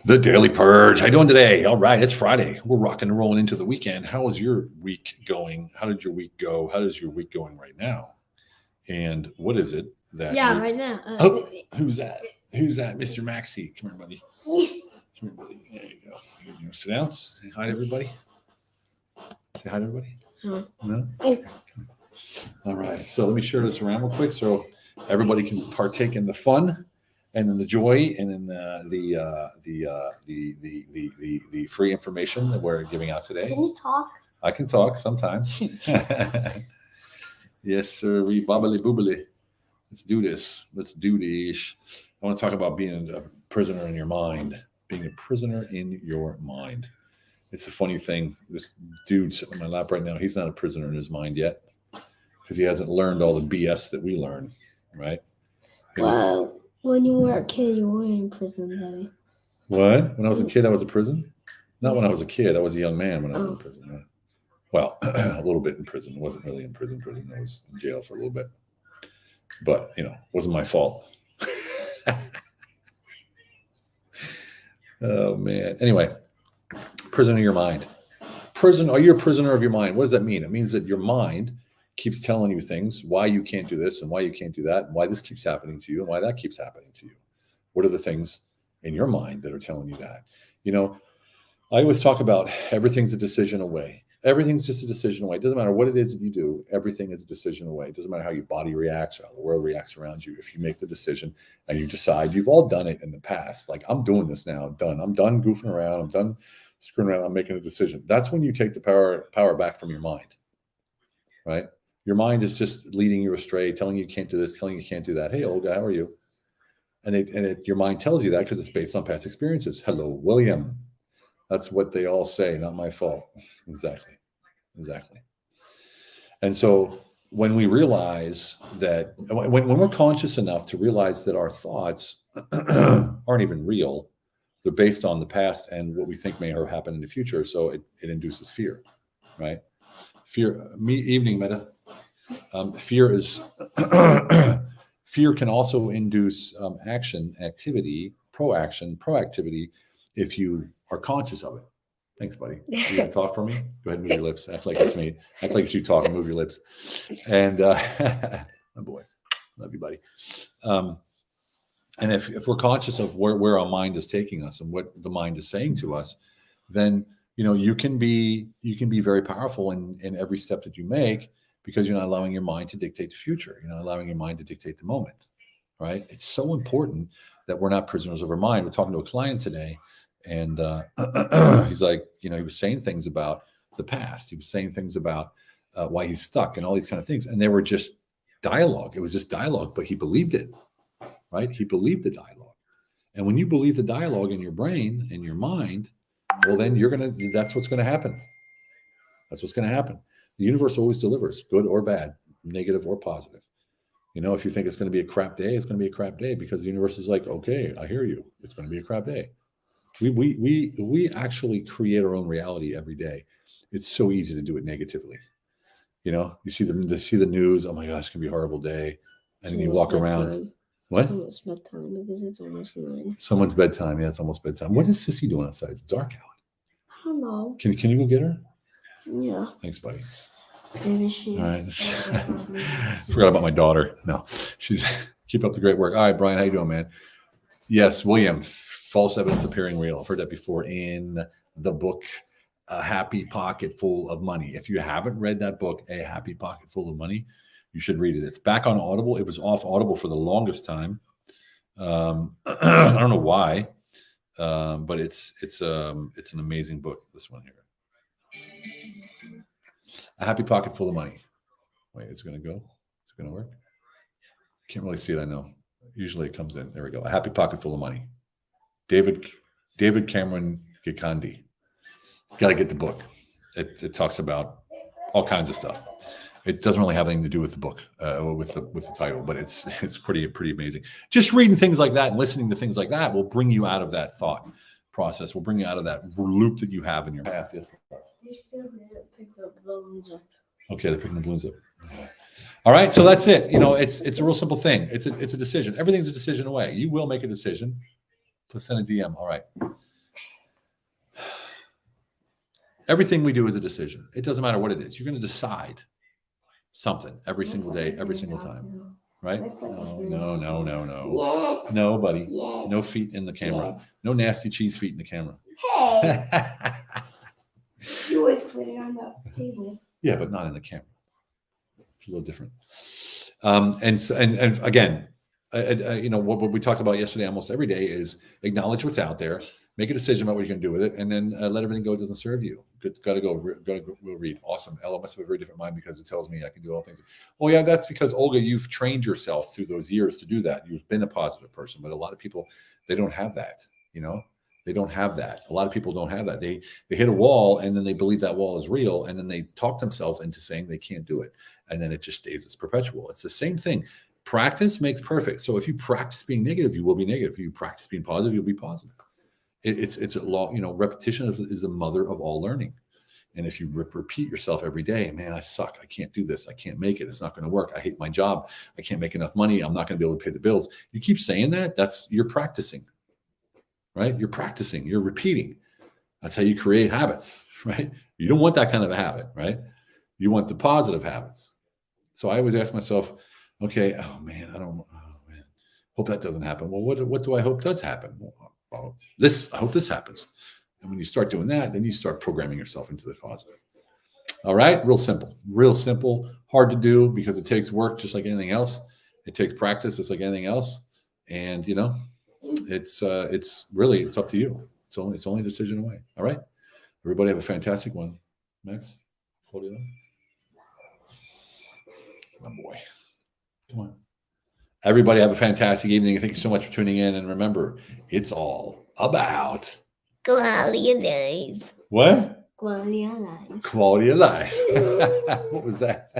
The Daily Purge. How you doing today? All right, it's Friday. We're rocking and rolling into the weekend. How is your week going? How did your week go? How is your week going right now? And what is it that? Yeah, right now. Oh, who's that? Who's that? Mr. Maxie. Come here, buddy. Come here, buddy. There you go. You sit down. Say hi to everybody. Say hi to everybody. No? All right. So let me share this around real quick so everybody can partake in the fun and in the joy and in the free information that we're giving out today. Can you talk? I can talk sometimes. Yes, sir. Bobbly boobly. Let's do this. Let's do this. I want to talk about being a prisoner in your mind. Being a prisoner in your mind. It's a funny thing. This dude sitting on my lap right now, he's not a prisoner in his mind yet because he hasn't learned all the BS that we learn, right? Wow. When you were a kid, you were in prison, Daddy. What? When I was a kid, I was in prison? Not when I was a kid. I was a young man when I was in prison. Right? Well, a little bit in prison. I wasn't really in prison. I was in jail for a little bit. But, it wasn't my fault. Oh, man. Anyway, prisoner of your mind. Are you a prisoner of your mind? What does that mean? It means that your mind keeps telling you things, why you can't do this and why you can't do that, and why this keeps happening to you and why that keeps happening to you. What are the things in your mind that are telling you that? I always talk about everything's a decision away. Everything's just a decision away. It doesn't matter what it is that you do. Everything is a decision away. It doesn't matter how your body reacts or how the world reacts around you. If you make the decision and you decide, you've all done it in the past. Like, I'm doing this now. I'm done goofing around. I'm done screwing around. I'm making a decision. That's when you take the power back from your mind, right? Your mind is just leading you astray, telling you can't do this, telling you can't do that. Hey, old guy, how are you? And your mind tells you that because it's based on past experiences. Hello, William. That's what they all say. Not my fault. Exactly. And so when we realize that, when we're conscious enough to realize that our thoughts aren't even real, they're based on the past and what we think may happen in the future. So it induces fear, right? Fear. Evening, Meta. Fear is fear can also induce proactivity if you are conscious of it. Thanks, buddy. You gonna talk for me? Go ahead and move your lips. Act like it's me. Act like it's you talking. Move your lips. And oh boy, love you, buddy. And if we're conscious of where our mind is taking us and what the mind is saying to us, then you can be very powerful in every step that you make, because you're not allowing your mind to dictate the future. You're not allowing your mind to dictate the moment, right? It's so important that we're not prisoners of our mind. We're talking to a client today, and he's like, he was saying things about the past. He was saying things about why he's stuck and all these kind of things. And they were just dialogue. It was just dialogue, but he believed it, right? He believed the dialogue. And when you believe the dialogue in your brain and your mind, well, then that's what's going to happen. That's what's going to happen. The universe always delivers, good or bad, negative or positive. If you think it's going to be a crap day, it's going to be a crap day, because the universe is like, okay, I hear you. It's going to be a crap day. We actually create our own reality every day. It's so easy to do it negatively. You see the news. Oh my gosh, it's going to be a horrible day. And then you walk around. What? It's bedtime because it's almost 9. Someone's bedtime. Yeah, it's almost bedtime. What is Sissy doing outside? It's dark out. I don't know. Can you go get her? Yeah. Thanks, buddy. Maybe she. All right. Forgot about my daughter. No, she's keep up the great work. All right, Brian, how you doing, man? Yes, William. False evidence appearing real. I've heard that before in the book, A Happy Pocket Full of Money. If you haven't read that book, A Happy Pocket Full of Money, you should read it. It's back on Audible. It was off Audible for the longest time. I don't know why, but it's an amazing book. This one here. A Happy Pocket Full of Money. Wait, it's going to go? Is it going to work? Can't really see it, I know. Usually it comes in. There we go. A Happy Pocket Full of Money. David Cameron Gikandi. Got to get the book. It talks about all kinds of stuff. It doesn't really have anything to do with the book, with the title, but it's pretty amazing. Just reading things like that and listening to things like that will bring you out of that thought process. Will bring you out of that loop that you have in your path. Yes. They still didn't pick the balloons up. Okay, they're picking the balloons up. All right, so that's it. It's a real simple thing. It's a decision. Everything's a decision away. You will make a decision. Let's send a DM. All right. Everything we do is a decision. It doesn't matter what it is. You're going to decide something every single day, every single time. Right? No. Yes. No, buddy. Yes. No feet in the camera. Yes. No nasty cheese feet in the camera. Hey. You always put it on the table. Yeah, but not in the camera. It's a little different. And again, what we talked about yesterday almost every day is acknowledge what's out there, make a decision about what you're going to do with it, and then let everything go. It doesn't serve you. Got to go read. Awesome. Ella must have a very different mind because it tells me I can do all things. Well, yeah, that's because, Olga, you've trained yourself through those years to do that. You've been a positive person, but a lot of people, they don't have that, They don't have that. A lot of people don't have that. They hit a wall and then they believe that wall is real, and then they talk themselves into saying they can't do it. And then it just stays as perpetual. It's the same thing. Practice makes perfect. So if you practice being negative, you will be negative. If you practice being positive, you'll be positive. It's a law, repetition is the mother of all learning. And if you repeat yourself every day, man, I suck. I can't do this. I can't make it. It's not going to work. I hate my job. I can't make enough money. I'm not going to be able to pay the bills. You keep saying that, you're practicing, right? You're practicing, you're repeating. That's how you create habits, right? You don't want that kind of a habit, right? You want the positive habits. So I always ask myself, okay, hope that doesn't happen. Well, what do I hope does happen? Well, I hope this happens. And when you start doing that, then you start programming yourself into the positive. All right, real simple, hard to do because it takes work just like anything else. It takes practice just like anything else. And it's up to you. It's only a decision away. All right, everybody have a fantastic one. Max, hold it on. Oh boy, come on. Everybody have a fantastic evening. Thank you so much for tuning in. And remember, it's all about quality of life. What? Quality of life. Quality of life. What was that?